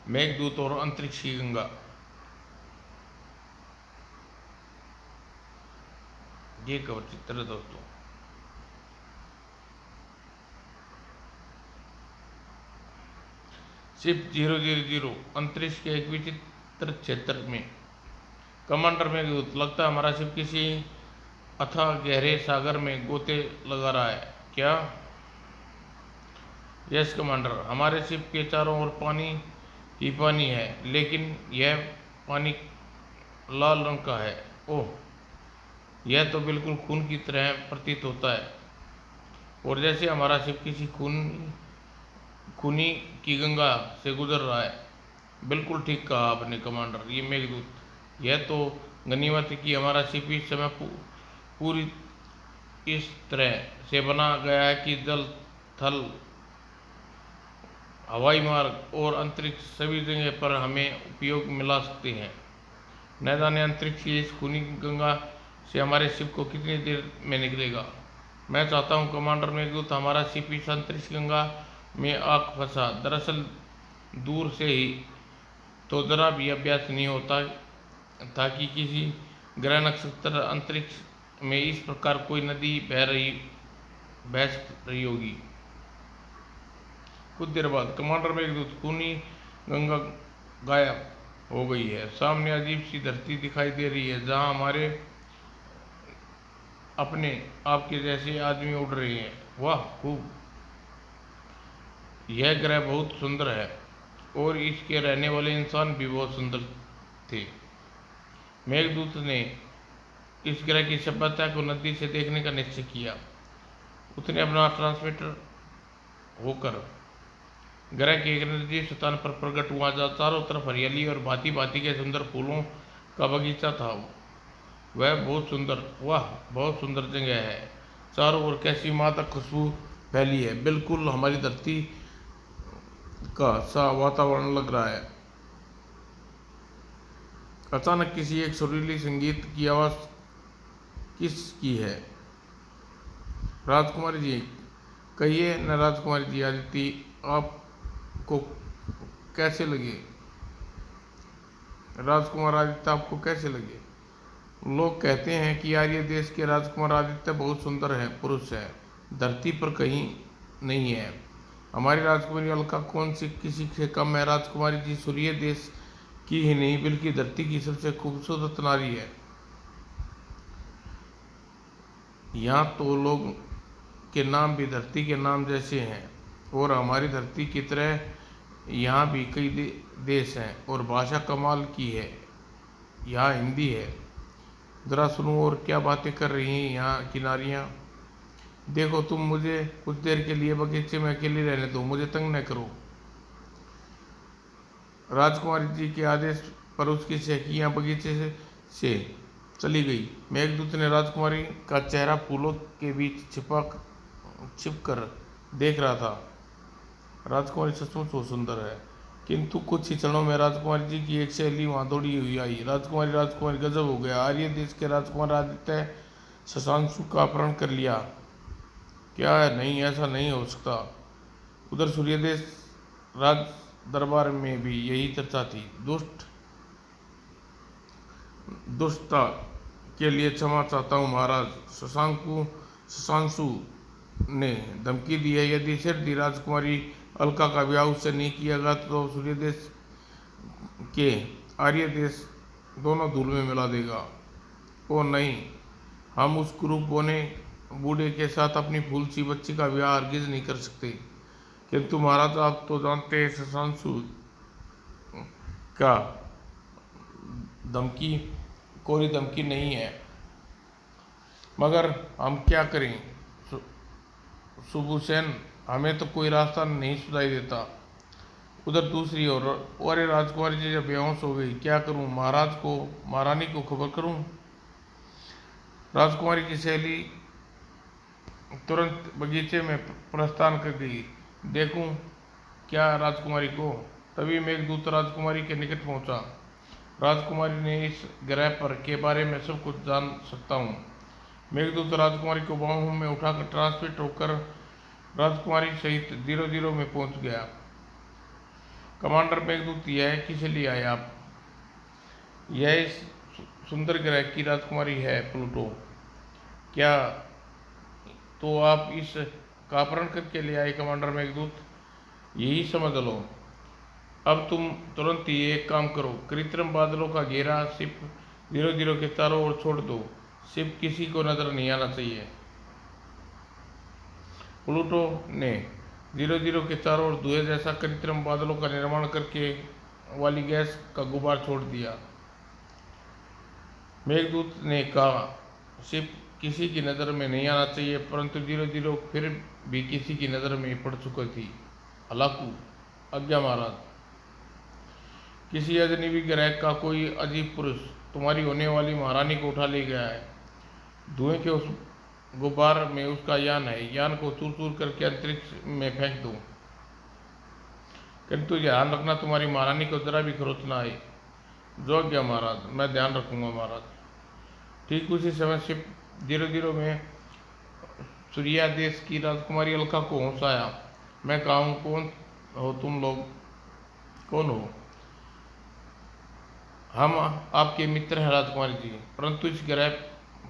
मेघदूत और अंतरिक्ष की गंगा। ये कवर चित्र है दोस्तों। शिप 000 अंतरिक्ष के एक विचित्र क्षेत्र में। कमांडर मेघदूत, लगता है हमारा शिप किसी अथाह गहरे सागर में गोते लगा रहा है। क्या? यस कमांडर, हमारे शिप के चारों ओर पानी ही पानी है, लेकिन यह पानी लाल रंग का है। ओह, यह तो बिल्कुल खून की तरह प्रतीत होता है, और जैसे हमारा शिप किसी खूनी की गंगा से गुजर रहा है। बिल्कुल ठीक कहा आपने कमांडर, ये मेघदूत। यह तो गनीमत है कि हमारा शिप इस समय पूरी इस तरह से बना गया है कि जल, थल, हवाई मार्ग और अंतरिक्ष सभी जगह पर हमें उपयोग मिला सकते हैं। न जाने अंतरिक्ष की इस खूनी गंगा से हमारे शिप को कितनी देर में निकलेगा। मैं चाहता हूँ कमांडर मेघदूत, हमारा शिप इस अंतरिक्ष गंगा में आग फंसा। दरअसल दूर से ही तो जरा भी अभ्यास नहीं होता था कि किसी ग्रह, नक्षत्र, अंतरिक्ष में इस प्रकार कोई नदी बह रही होगी। कुछ देर बाद कमांडर मेघदूत, खूनी गंगा गायब हो गई है। सामने अजीब सी धरती दिखाई दे रही है, जहां हमारे अपने आपके जैसे आदमी उड़ रहे हैं। वाह, खूब! यह ग्रह बहुत सुंदर है, और इसके रहने वाले इंसान भी बहुत सुंदर थे। मेघदूत ने इस ग्रह की सभ्यता को नजदीक से देखने का निश्चय किया। उसने अपना ट्रांसमीटर होकर ग्रह के एक निर्दिष्ट स्थान पर प्रकट हुआ, जहाँ चारों तरफ हरियाली और भांति भांति के सुंदर फूलों का बगीचा था। वह बहुत सुंदर, वाह, बहुत सुंदर जगह है। चारों ओर कैसी मादक खुशबू फैली है, बिल्कुल हमारी धरती का सा वातावरण लग रहा है। अचानक किसी एक सुरीली संगीत की आवाज किसकी है? राजकुमारी जी, कहिए न राजकुमारी जी, आदित्य आपको कैसे लगे? राजकुमार आदित्य आपको कैसे लगे? लोग कहते हैं कि आर्य देश के राजकुमार आदित्य बहुत सुंदर है, पुरुष है, धरती पर कहीं नहीं है। हमारी राजकुमारी अलका कौन सी किसी से कम है? राजकुमारी जी सूर्य देश की ही नहीं, बल्कि धरती की सबसे खूबसूरत नारी है। यहाँ तो लोग के नाम भी धरती के नाम जैसे हैं, और हमारी धरती की तरह यहाँ भी कई देश हैं, और भाषा कमाल की है। यहाँ हिंदी है। जरा सुनो, और क्या बातें कर रही हैं यहाँ की नारियाँ। देखो, तुम मुझे कुछ देर के लिए बगीचे में अकेली रहने दो, मुझे तंग न करो। राजकुमारी जी के आदेश पर उसकी सहकियाँ बगीचे से चली गई। मेघदूत ने राजकुमारी का चेहरा फूलों के बीच छिप कर देख रहा था। राजकुमारी सचमुच बहुत सुंदर है, किंतु कुछ ही क्षणों में राजकुमारी जी की एक सहेली वहां दौड़ी हुई आई। राजकुमारी, राजकुमारी, गजब हो गया! आर्य देश के राजकुमार आदित्य शशांशु का अपहरण कर लिया। क्या है? नहीं, ऐसा नहीं हो सकता। उधर सूर्यदेश राज दरबार में भी यही चर्चा थी। दुष्टता के लिए क्षमा चाहता हूँ महाराज। शशांशु ने धमकी दी है, यदि सिद्धि राजकुमारी अलका का ब्याह उससे नहीं किया गया तो सूर्यदेश के आर्य देश दोनों धूल में मिला देगा। ओ नहीं, हम उस कुरूप बोने बूढ़े के साथ अपनी फूल सी बच्ची का ब्याह हरगिज नहीं कर सकते। किंतु महाराज, आप तो जानते हैं शशांशु का धमकी कोई धमकी नहीं है, मगर हम क्या करें सुबुसेन, हमें तो कोई रास्ता नहीं सुझाई देता। उधर दूसरी ओर, अरे राजकुमारी जी जब बेहोश हो गई, क्या करूं? महारानी को खबर करूं? राजकुमारी की सहेली तुरंत बगीचे में प्रस्थान कर गई। देखूं क्या राजकुमारी को? तभी मेघदूत राजकुमारी के निकट पहुंचा। राजकुमारी ने इस ग्रह पर के बारे में सब कुछ जान सकता हूँ। मेघदूत राजकुमारी को बाहों में उठाकर ट्रांसमिट होकर राजकुमारी सहित 00 में पहुंच गया। कमांडर मेघदूत, यह किस लिए आए आप? यह इस सुंदर ग्रह की राजकुमारी है प्लूटो। क्या तो आप इस का अपहरण करके ले आए कमांडर मेघदूत? यही समझ लो। अब तुम तुरंत ही एक काम करो, कृत्रिम बादलों का घेरा सिप 00 के चारों ओर छोड़ दो। सिप किसी को नजर नहीं आना चाहिए। प्लूटो ने 00 के चारों ओर धुएं जैसा कृत्रिम बादलों का निर्माण करके वाली गैस का गुबार छोड़ दिया। मेघदूत ने कहा, शिप किसी की नज़र में नहीं आना चाहिए, परंतु 00 फिर भी किसी की नज़र में पड़ चुकी थी। हलाकू, आज्ञा महाराज। किसी अजनबी ग्रह का कोई अजीब पुरुष तुम्हारी होने वाली महारानी को उठा ले गया है। धुएं के उस गुब्बार में उसका यान है। यान को चूर चूर करके अंतरिक्ष में फेंक दो, किंतु ध्यान रखना तुम्हारी महारानी को जरा भी खरोच ना आए। जो आज्ञा महाराज, मैं ध्यान रखूंगा महाराज। ठीक उसी समय शिप 00 में सूर्या देश की राजकुमारी अलका को होश आया। मैं कहा हूँ, कौन हो तुम लोग? कौन हो? हम आपके मित्र हैं राजकुमारी जी, परंतु इस ग्रह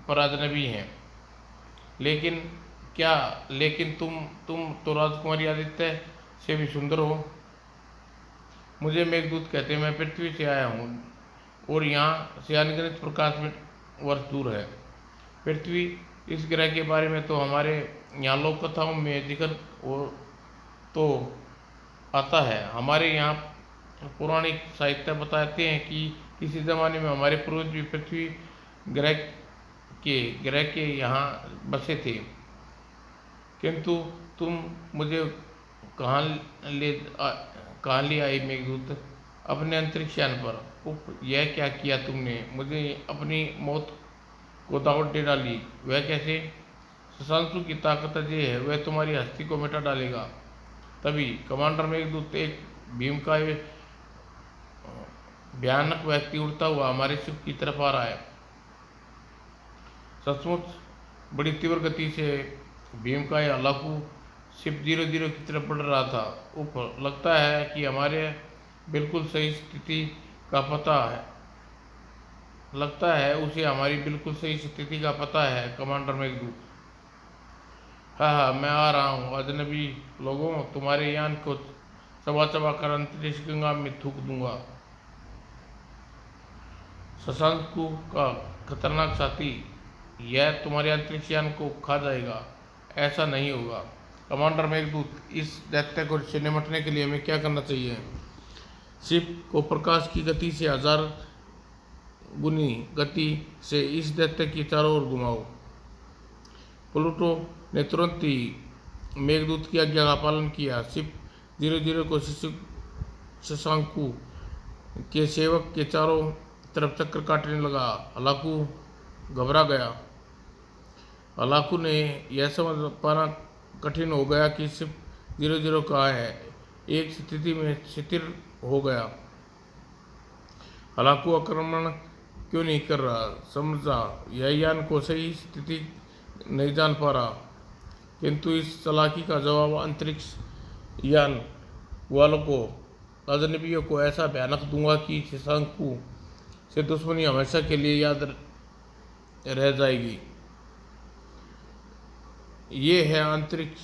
पर अजनबी हैं। लेकिन क्या? लेकिन तुम तो राजकुमारी आदित्य से भी सुंदर हो। मुझे मेघदूत कहते हैं। मैं पृथ्वी से आया हूँ और यहाँ से अनगिनत प्रकाश में वर्ष दूर है। पृथ्वी, इस ग्रह के बारे में तो हमारे यहाँ लोक कथाओं में जिक्र तो आता है। हमारे यहाँ पौराणिक साहित्य बताते हैं कि किसी ज़माने में हमारे पूर्वज भी पृथ्वी ग्रह के यहाँ बसे थे। किंतु तुम मुझे कहाँ कहाँ ले आई मेघदूत? अपने अंतरिक्ष यान पर। उफ, यह क्या किया तुमने? मुझे अपनी मौत को दावत दे डाली। वह कैसे? शशांशु की ताकत अजय है, वह तुम्हारी हस्ती को मिटा डालेगा। तभी कमांडर मेघदूत, एक भीम का भयानक व्यक्ति उड़ता हुआ हमारे शिप की तरफ आ रहा है। सचमुच बड़ी तीव्र गति से भीम का यह हलाकू शिप 00 की तरफ बढ़ रहा था। ऊपर लगता है कि हमारे बिल्कुल सही स्थिति का पता है। लगता है उसे हमारी बिल्कुल सही स्थिति का पता है कमांडर मेघदूत। हाँ, मैं आ रहा हूँ। अजनबी लोगों, तुम्हारे यान को चबा चबा कर अंतरिक्ष गंगा में थूक दूंगा। शशांकु का खतरनाक साथी, यह तुम्हारे अंतरिक्ष यान को खा जाएगा। ऐसा नहीं होगा कमांडर मेघदूत। इस दैत्य को से निपटने के लिए हमें क्या करना चाहिए? शिप को प्रकाश की गति से 1000 गुनी गति से इस दैत्य की चारों ओर घुमाओ। प्लूटो ने तुरंत ही मेघदूत की आज्ञा का पालन किया। शिप 00 को शशांकु के सेवक के चारों तरफ चक्कर काटने लगा। हलाकू घबरा गया। हलाकू ने यह समझ पाना कठिन हो गया कि शिप 00 कहाँ है। एक स्थिति में स्थिर हो गया। हलाकू आक्रमण क्यों नहीं कर रहा? समझा, यह यान को सही स्थिति नहीं जान पा रहा। किंतु इस चालाकी का जवाब अंतरिक्ष यान वालों को, अजनबियों को ऐसा भयानक दूंगा कि शशांकु से दुश्मनी हमेशा के लिए याद रह जाएगी। ये है अंतरिक्ष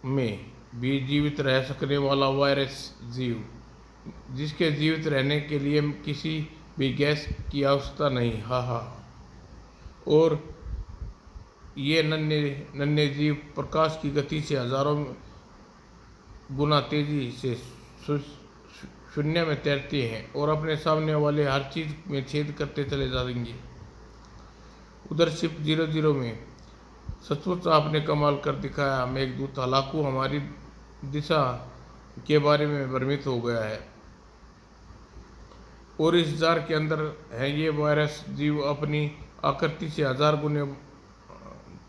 में भी जीवित रह सकने वाला वायरस जीव, जिसके जीवित रहने के लिए किसी भी गैस की आवश्यकता नहीं। हाँ, और ये नन्हे नन्हे जीव प्रकाश की गति से हजारों गुना तेजी से शून्य में तैरते हैं और अपने सामने वाले हर चीज में छेद करते चले जाएंगे। उधर शिप 00 में सचमुच आपने कमाल कर दिखाया मेघदूत। हलाकू हमारी दिशा के बारे में भ्रमित हो गया है और इस जार के अंदर है ये वायरस जीव अपनी आकृति से 1000 गुने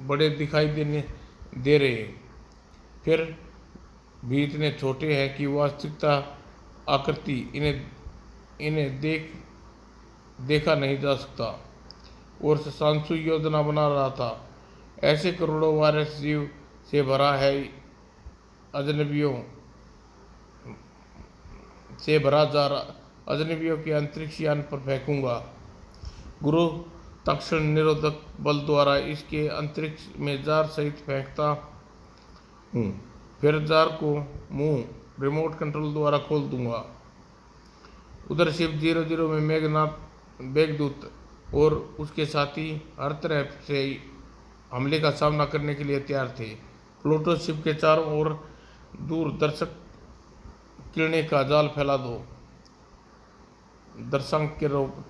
बड़े दिखाई दे रहे हैं, फिर भी इतने छोटे हैं कि वास्तविकता आकृति इन्हें देखा नहीं जा सकता। और शशांशु योजना बना रहा था। ऐसे करोड़ों वायरस जीव से भरा है अजनबियों से भरा जार अजनबियों के अंतरिक्ष यान पर फेंकूंगा। गुरुत्वाकर्षण निरोधक बल द्वारा इसके अंतरिक्ष में जार सहित फेंकता हूँ। फिर जार को मुंह रिमोट कंट्रोल द्वारा खोल दूंगा। उधर शिप 00 में मेघदूत और उसके साथी हर तरह से हमले का सामना करने के लिए तैयार थे। प्लूटो शिप के चारों ओर दूरदर्शक किरणें का जाल फैला दो। दर्शक के रूप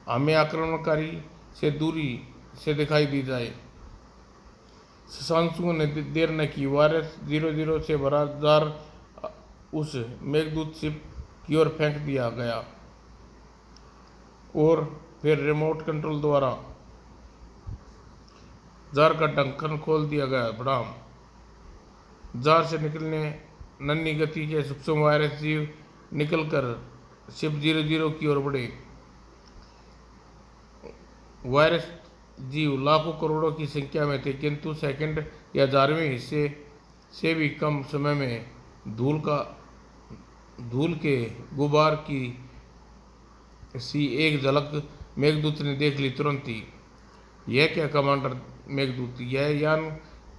हमें आक्रमणकारी से दूरी से दिखाई दी जाए। शशांशु ने देर न की। वायरस 00 से भरा जार उस मेघदूत शिप की ओर फेंक दिया गया और फिर रिमोट कंट्रोल द्वारा जार का ढक्कन खोल दिया गया। बढ़ाम जार से निकलने नन्ही गति के सूक्ष्म वायरस जीव निकलकर शिप 00 की ओर बढ़े। वायरस जीव लाखों करोड़ों की संख्या में थे, किंतु सेकंड या 10वें हिस्से से भी कम समय में धूल के गुबार की सी एक झलक मेघदूत ने देख ली। तुरंत ही, यह क्या कमांडर मेघदूत, यह यान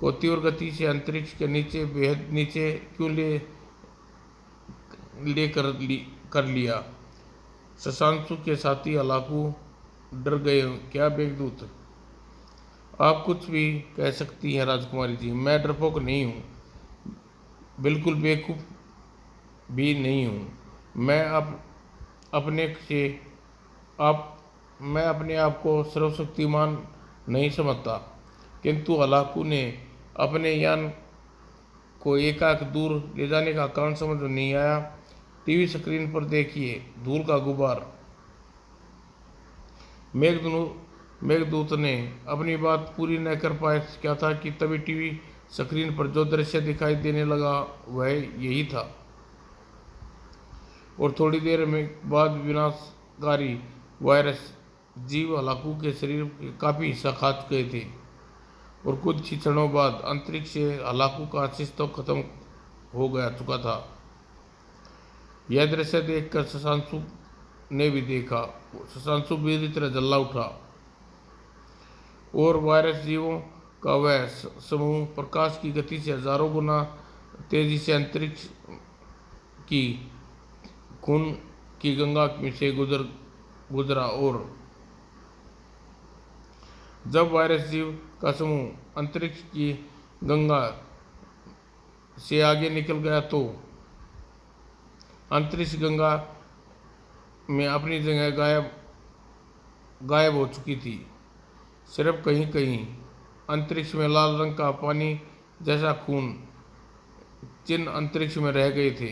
को तीव्र गति से अंतरिक्ष के नीचे, बेहद नीचे क्यों कर लिया। शशांशु के साथी हलाकू डर गए। क्या मेघदूत, आप कुछ भी कह सकती हैं राजकुमारी जी, मैं डरपोक नहीं हूँ, बिल्कुल बेवकूफ़ भी नहीं हूँ। मैं अपने आप को सर्वशक्तिमान नहीं समझता, किंतु हलाकू ने अपने यान को एकाएक दूर ले जाने का कारण समझ में नहीं आया। टीवी स्क्रीन पर देखिए, धूल का गुबार। मेघदूत ने अपनी बात पूरी न कर पाया क्या था कि तभी टीवी स्क्रीन पर जो दृश्य दिखाई देने लगा वह यही था। और थोड़ी देर में बाद विनाशकारी वायरस जीव हलाकू के शरीर के काफी हिस्सा खा गए थे और कुछ ही क्षणों बाद अंतरिक्ष से हलाकू का अस्तित्व खत्म हो गया चुका था। यह दृश्य देखकर शशांशु ने भी देखा। शशांशु बुरी तरह जल्ला उठा और वायरस जीवों का वह समूह प्रकाश की गति से हजारों गुना तेजी से अंतरिक्ष की खून की गंगा में से गुजरा। और जब वायरस जीव का समूह अंतरिक्ष की गंगा से आगे निकल गया तो अंतरिक्ष गंगा में अपनी जगह गायब हो चुकी थी। सिर्फ कहीं कहीं अंतरिक्ष में लाल रंग का पानी जैसा खून चिन्ह अंतरिक्ष में रह गए थे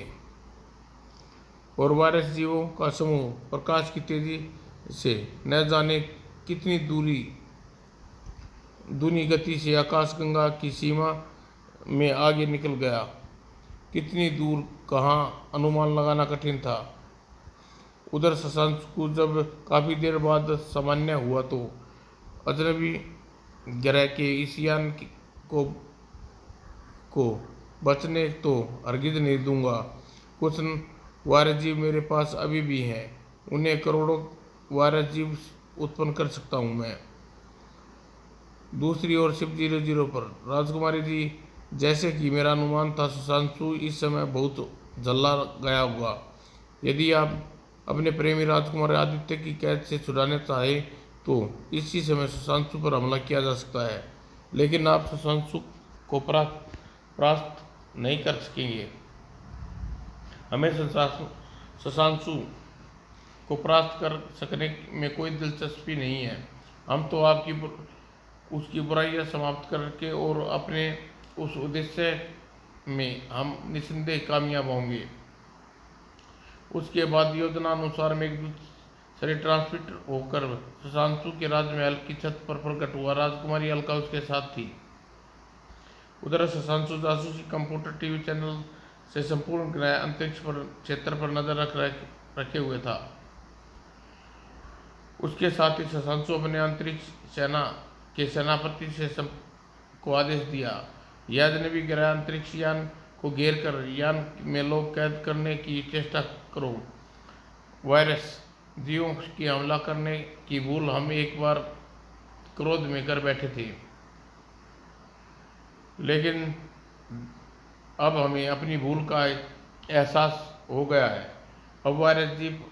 और वायरस जीवों का समूह प्रकाश की तेजी से न जाने कितनी दूनी गति से आकाशगंगा की सीमा में आगे निकल गया। कितनी दूर, कहाँ, अनुमान लगाना कठिन था। उधर शशांशु को जब काफी देर बाद सामान्य हुआ तो अजनबी ग्रह के इस यान को बचने तो हरगिज नहीं दूंगा। कुछ वायरस जीव मेरे पास अभी भी हैं, उन्हें करोड़ों वायरस जीव उत्पन्न कर सकता हूँ मैं। दूसरी ओर शिप 00 पर राजकुमारी जी, जैसे कि मेरा अनुमान था, शशांशु इस समय बहुत जल्ला गया होगा। यदि आप अपने प्रेमी राजकुमार आदित्य की कैद से छुड़ाना चाहे तो इसी समय शशांशु पर हमला किया जा सकता है, लेकिन आप शशांशु को परास्त नहीं कर सकेंगे। हमें शशांशु को परास्त कर सकने में कोई दिलचस्पी नहीं है। हम तो उसकी बुराइयां समाप्त करके और अपने उस उद्देश्य में हम निस्संदेह कामयाब होंगे। उसके बाद योजनानुसार मेघदूत शरीर ट्रांसमिट होकर शशांशु के राजमहल की छत पर प्रकट हुआ। राजकुमारी अलका उसके साथ थी। उधर शशांशु जासूसी कंप्यूटर टीवी चैनल से संपूर्ण ग्रह अंतरिक्ष पर क्षेत्र पर नजर रखे हुए था। उसके साथ ही शशांशु अपने अंतरिक्ष सेना के सेनापति को आदेश दिया, यह अजनबी ग्रह अंतरिक्ष यान को घेर कर यान में लोग कैद करने की चेष्टा करो। वायरस जीवों की हमला करने की भूल हम एक बार क्रोध में कर बैठे थे, लेकिन अब हमें अपनी भूल का एहसास हो गया है। अब वायरस जीव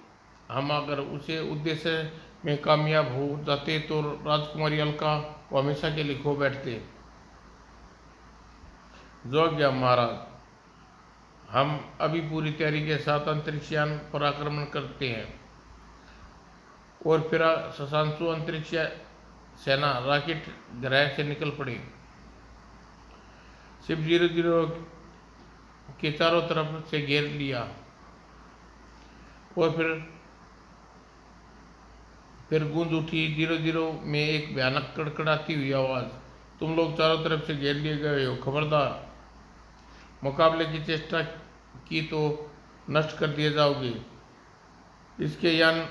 हम अगर उसे उद्देश्य में कामयाब हो जाते तो राजकुमारी अलका को हमेशा के लिए खो बैठते। जो आज्ञा महाराज। हम अभी पूरी तैयारी के साथ अंतरिक्षयान पर आक्रमण करते हैं। और फिर शशांशु अंतरिक्ष सेना रॉकेट ग्रह से निकल पड़ी। शिप 00 के चारों तरफ से घेर लिया और फिर गूंज उठी 00 में एक भयानक कड़कड़ाती हुई आवाज। तुम लोग चारों तरफ से घेर लिए गए हो, खबरदार। मुकाबले की चेष्टा की तो नष्ट कर दिए जाओगे। इसके यान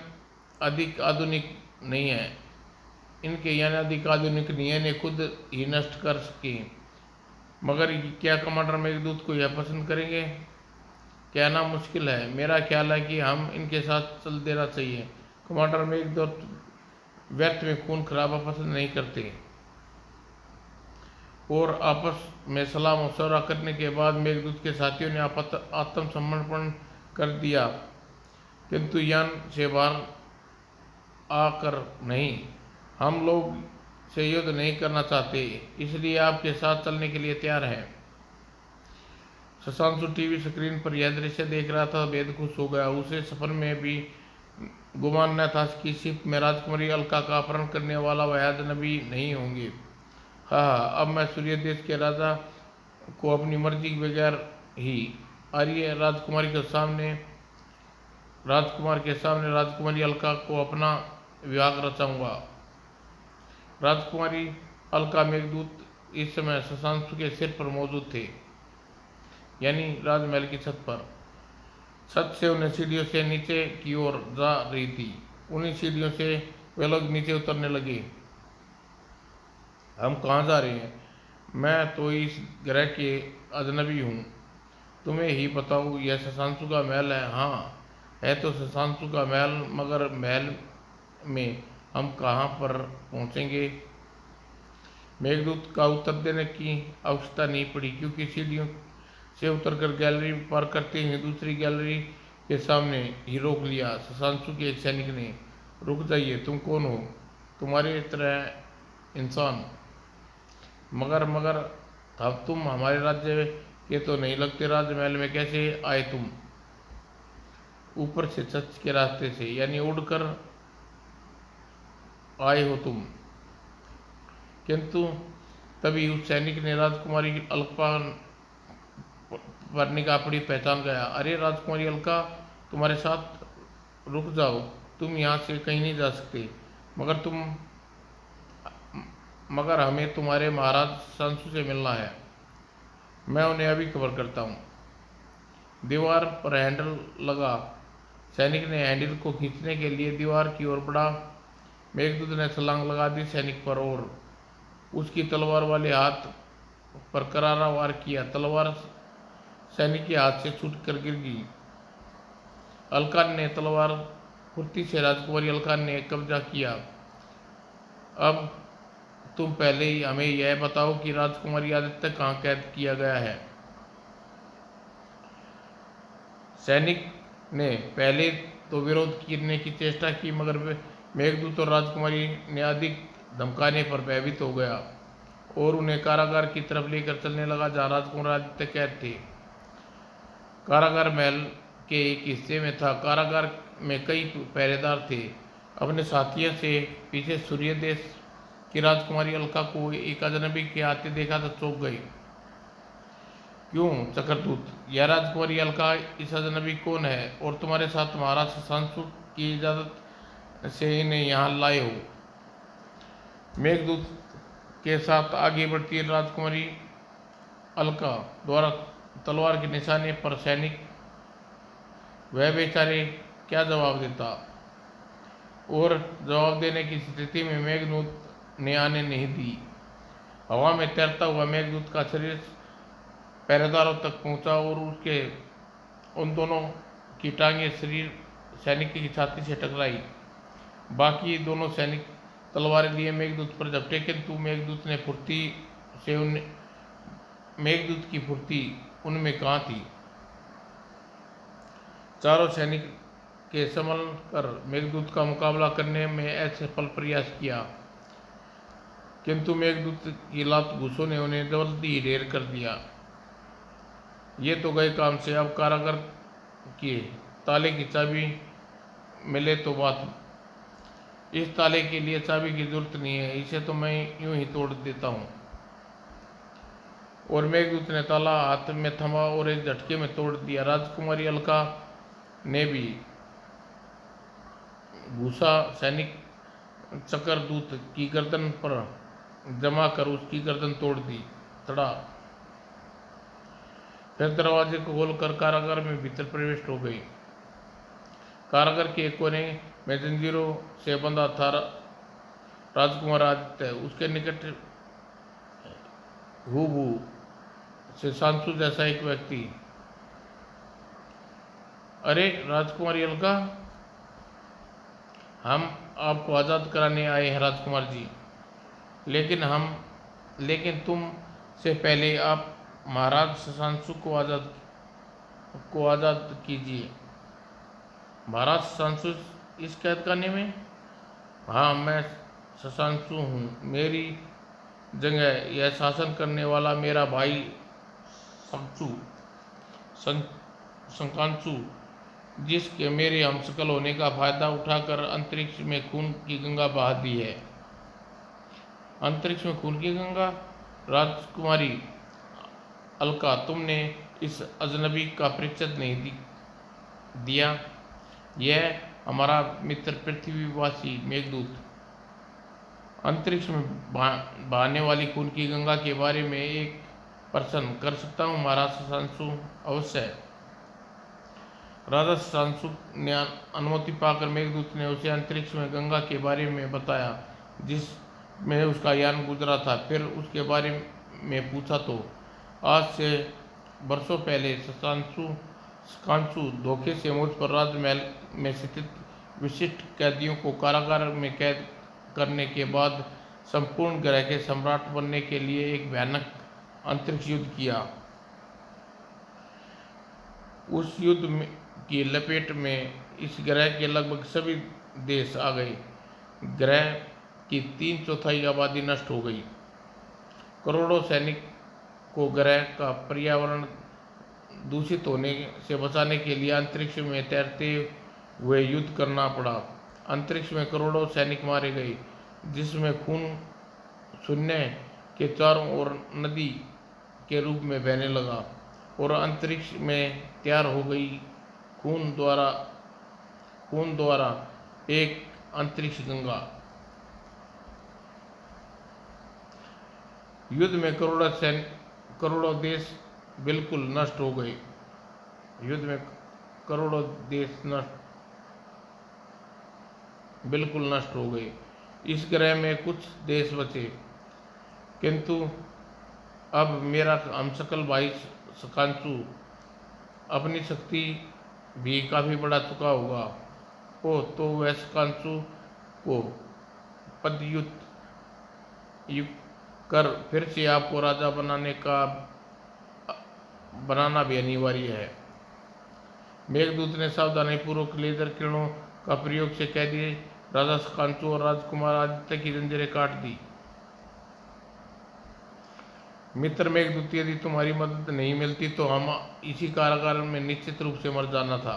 अधिक आधुनिक नहीं है, इनके यान अधिक आधुनिक नहीं है, इन्हें खुद ही नष्ट कर सके। मगर क्या कमांडर मेघदूत को यह पसंद करेंगे? कहना मुश्किल है। मेरा ख्याल है कि हम इनके साथ चल देना चाहिए। कमांडर मेघदूत व्यर्थ में खून खराबा पसंद नहीं करते। और आपस में सलाह मशवरा करने के बाद मेघदूत के साथियों ने आत्मसमर्पण कर दिया, किंतु यान से बाहर आकर नहीं। हम लोग से युद्ध नहीं करना चाहते, इसलिए आपके साथ चलने के लिए तैयार हैं। शशांशु टीवी स्क्रीन पर यह दृश्य देख रहा था, बेहद खुश हो गया। उसे सपन में भी गुमान न था कि शिप में राजकुमारी अलका का अपहरण करने वाला वह अजनबी नहीं होंगे। हाँ, अब मैं सूर्य देश के राजा को अपनी मर्जी के बगैर ही आर्य राजकुमार के सामने राजकुमारी अलका को अपना विवाह रचाऊंगा। राजकुमारी अलका मेघदूत इस समय शशांशु के सिर पर मौजूद थे, यानी राजमहल की छत पर। छत से उन्हें सीढ़ियों से नीचे की ओर जा रही थी। उन्हीं सीढ़ियों से वे लोग नीचे उतरने लगे। हम कहाँ जा रहे हैं? मैं तो इस ग्रह के अजनबी हूँ, तुम्हें ही बताओ। यह शशांशु का महल है। हाँ, है तो शशांशु का महल, मगर महल में हम कहाँ पर पहुँचेंगे? मेघदूत का उत्तर देने की आवश्यकता नहीं पड़ी, क्योंकि सीढ़ियों से उतरकर गैलरी पार करते ही दूसरी गैलरी के सामने ही रोक लिया। शशांशु के एक सैनिक ने। रुक जाइए, तुम कौन हो? तुम्हारी तरह इंसान। मगर अब तुम हमारे राज्य के तो नहीं लगते। राजमहल में कैसे आए तुम? ऊपर से, छत के रास्ते से, यानी उड़कर आए हो तुम। किंतु तभी उस सैनिक ने राजकुमारी अलका पर निगाह पड़ी, पहचान गया। अरे राजकुमारी अलका, तुम्हारे साथ। रुक जाओ, तुम यहाँ से कहीं नहीं जा सकते। मगर हमें तुम्हारे महाराज शशांशु से मिलना है। मैं उन्हें अभी खबर करता हूँ। दीवार पर हैंडल लगा। सैनिक ने हैंडल को खींचने के लिए दीवार की ओर बढ़ा। मेघदूत ने छलांग लगा दी सैनिक पर और उसकी तलवार वाले हाथ पर करारा वार किया। तलवार सैनिक के हाथ से छूट कर गिर गई। अलका ने तलवार फुर्ती से राजकुमारी अलका ने कब्जा किया। अब तुम पहले ही हमें यह बताओ कि राजकुमारी आदित्य कहाँ कैद किया गया है? सैनिक ने पहले तो विरोध करने की चेष्टा की, मगर मेघदूत और राजकुमारी ने अधिक धमकाने पर भयभीत हो गया और उन्हें कारागार की तरफ लेकर चलने लगा, जहाँ राजकुमार आदित्य कैद थे। कारागार महल के एक हिस्से में था। कारागार में कई पहरेदार थे। अपने साथियों से पीछे सूर्य देश की राजकुमारी अलका को एक अजनबी के आते देखा तो चौंक गई। क्यों चक्रदूत, यह राजकुमारी अलका, इस अजनबी कौन है? और तुम्हारे साथ महाराज शशांशु की इजाजत से इन्हें यहाँ लाए हो? मेघदूत के साथ आगे बढ़ती राजकुमारी अलका द्वारा तलवार के निशाने पर सैनिक, वह बेचारे क्या जवाब देता? और जवाब देने की स्थिति में मेघदूत ने आने नहीं दी। हवा में तैरता हुआ मेघदूत का शरीर पहरेदारों तक पहुंचा और उसके उन दोनों की टांगें सैनिक की छाती से टकराई। बाकी दोनों सैनिक तलवारें लिए मेघदूत पर झपटे, किंतु मेघदूत की फुर्ती उनमें कहाँ थी। चारों सैनिक के संभल कर मेघदूत का मुकाबला करने में असफल प्रयास किया, किंतु मेघदूत की लात घूसों ने उन्हें जल्दी ढेर कर दिया। ये तो गए काम से, अब कारागर की ताले की चाबी मिले तो बात। इस ताले के लिए चाबी की जरूरत नहीं है, इसे तो मैं यूं ही तोड़ देता हूँ। और मेघदूत ने ताला हाथ में थमा और एक झटके में तोड़ दिया। राजकुमारी अलका ने भी घूसा सैनिक चक्रदूत की गर्दन पर जमा कर उसकी गर्दन तोड़ दी तड़ा। फिर दरवाजे को खोलकर कारागार में भीतर प्रविष्ट हो गई। कारागार के एक कोने में जंजीरों से बंधा था राजकुमार आदित्य। उसके निकट हूबहू से सांसु जैसा एक व्यक्ति। अरे राजकुमारी अलका, हम आपको आज़ाद कराने आए हैं राजकुमार जी, लेकिन तुम से पहले आप महाराज शशांशु को आज़ाद कीजिए। महाराज शशांशु इस कैद खाने में? हाँ, मैं शशांशु हूँ। मेरी जगह यह शासन करने वाला मेरा भाई शंकांशु, जिसके मेरे हमशक्ल होने का फायदा उठाकर अंतरिक्ष में खून की गंगा बहा दी है। अंतरिक्ष में खून की गंगा? राजकुमारी अलका, तुमने इस अजनबी का परिचय नहीं दिया। यह हमारा मित्र पृथ्वीवासी मेघदूत। अंतरिक्ष में बहने वाली खून की गंगा के बारे में एक प्रश्न कर सकता हूँ महाराज शशांशु? अवश्य। राजा शशांशु ने अनुमति पाकर मेघदूत ने उसे अंतरिक्ष में गंगा के बारे में बताया जिसमें उसका यान गुजरा था। फिर उसके बारे में पूछा तो आज से वर्षों पहले शशांशु धोखे से मुझ पर राजमहल में स्थित विशिष्ट कैदियों को कारागार में कैद करने के बाद संपूर्ण ग्रह के सम्राट बनने के लिए एक भयानक अंतरिक्ष युद्ध किया। उस युद्ध की लपेट में इस ग्रह के लगभग सभी देश आ गए। ग्रह की 3/4 आबादी नष्ट हो गई। करोड़ों सैनिक को ग्रह का पर्यावरण दूषित होने से बचाने के लिए अंतरिक्ष में तैरते हुए युद्ध करना पड़ा। अंतरिक्ष में करोड़ों सैनिक मारे गए, जिसमें खून शून्य के चारों ओर नदी के रूप में बहने लगा और अंतरिक्ष में तैयार हो गई खून द्वारा एक अंतरिक्ष गंगा। युद्ध में करोड़ों देश बिल्कुल नष्ट हो गए। युद्ध में करोड़ों देश बिल्कुल नष्ट हो गए। इस ग्रह में कुछ देश बचे, किंतु अब मेरा हमशक्ल भाई शशांशु अपनी शक्ति भी काफ़ी बढ़ा चुका होगा। ओ तो वह शशांशु को पदच्युत कर फिर से आपको राजा बनाना भी अनिवार्य है। मेघदूत ने सावधानीपूर्वक लेजर किरणों का प्रयोग से कैदी राजा शशांशु और राजकुमार आदित्य की जंजीरें काट दी। मित्र मेघदूत, यदि तुम्हारी मदद नहीं मिलती तो हम इसी कारागार में निश्चित रूप से मर जाना था।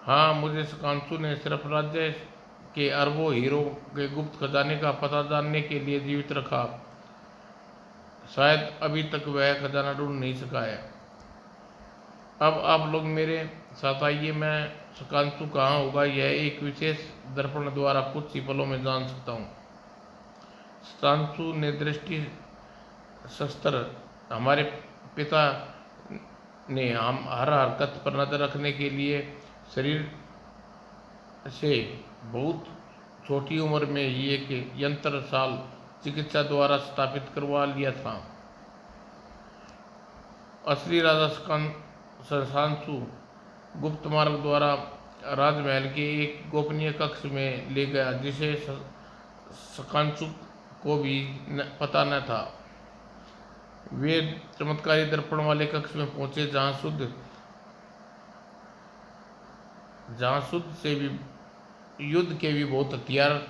हाँ, मुझे शशांशु ने सिर्फ राज्य के अरबों हीरो के गुप्त खजाने का पता जानने के लिए जीवित रखा। शायद अभी तक वह खजाना ढूंढ नहीं सका है। अब आप लोग मेरे साथ आइए। मैं शशांशु कहाँ होगा यह एक विशेष दर्पण द्वारा कुछ ही पलों में जान सकता हूँ। शशांशु ने दृष्टि शस्त्र हमारे पिता ने हम हर हरकत पर नजर रखने के लिए शरीर से बहुत छोटी उम्र में ही एक यंत्र साल चिकित्सा द्वारा स्थापित करवा लिया था। असली राजा शशांशु गुप्त मार्ग द्वारा राजमहल के एक गोपनीय कक्ष में ले गया जिसे शकांशु को भी पता न था। वे चमत्कारी दर्पण वाले कक्ष में पहुंचे जहां शुद्ध से भी युद्ध के भी बहुत हथियार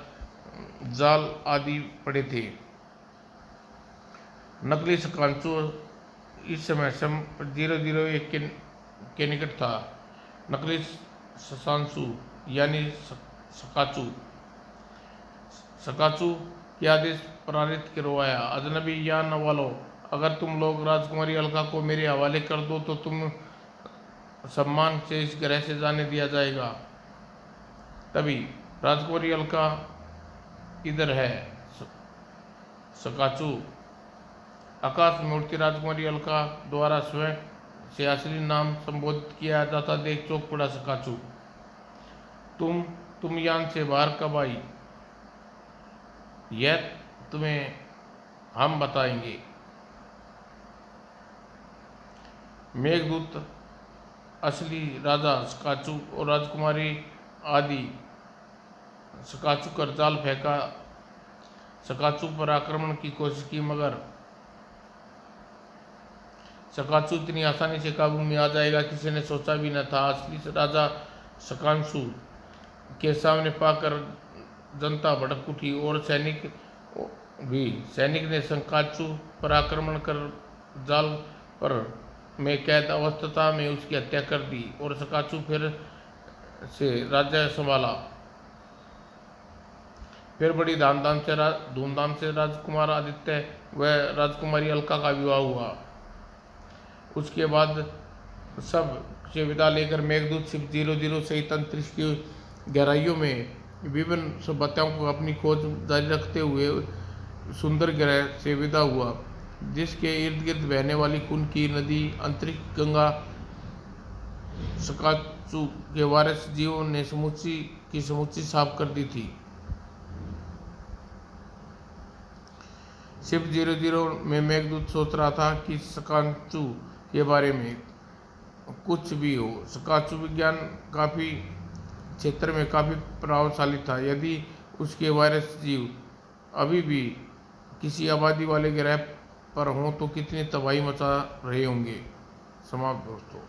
जाल आदि पड़े थे। नकली शकांशु इस समय सम 001 के निकट था। नकली शशांशु यानी शकाचू के आदेश प्रेरित करवाया, अजनबी या नवालो, अगर तुम लोग राजकुमारी अलका को मेरे हवाले कर दो तो तुम सम्मान से इस ग्रह से जाने दिया जाएगा। तभी राजकुमारी अलका इधर है। शकाचू आकाश में उड़ती राजकुमारी अलका द्वारा स्वयं से असली नाम संबोधित किया जाता देख चौंक पड़ा शकाचू। तुम यान से बाहर कब आई? यह तुम्हें हम बताएंगे। मेघदूत असली राजा शकाचू और राजकुमारी आदि शकाचू कर जाल फेंका। शकाचू पर आक्रमण की कोशिश की मगर शकाचू इतनी आसानी से काबू में आ जाएगा किसी ने सोचा भी न था। असली राजा शकांशु के सामने पाकर जनता भड़क उठी और सैनिक ने शकाचू पर आक्रमण कर जाल पर में कैद अवस्था में उसकी हत्या कर दी और शकाचू फिर से राज्य संभाला। फिर बड़ी धूमधाम से राजकुमार आदित्य व राजकुमारी अलका का विवाह हुआ। उसके बाद सब से विदा लेकर मेघदूत शिव 00 सहित अंतरिक्ष की गहराइयों में विभिन्न सभ्यताओं को अपनी खोज जारी रखते हुए सुंदर ग्रह से विदा हुआ जिसके इर्द गिर्द बहने वाली खून की नदी अंतरिक्ष गंगा शकाचू के वारिस जीवों ने समूची साफ कर दी थी। शिव 00 में मेघदूत सोच रहा था कि शकाचू के बारे में कुछ भी हो। शकाचू विज्ञान काफी क्षेत्र में काफी प्रभावशाली था। यदि उसके वायरस जीव अभी भी किसी आबादी वाले ग्रह पर हों तो कितनी तबाही मचा रहे होंगे। समाप्त दोस्तों।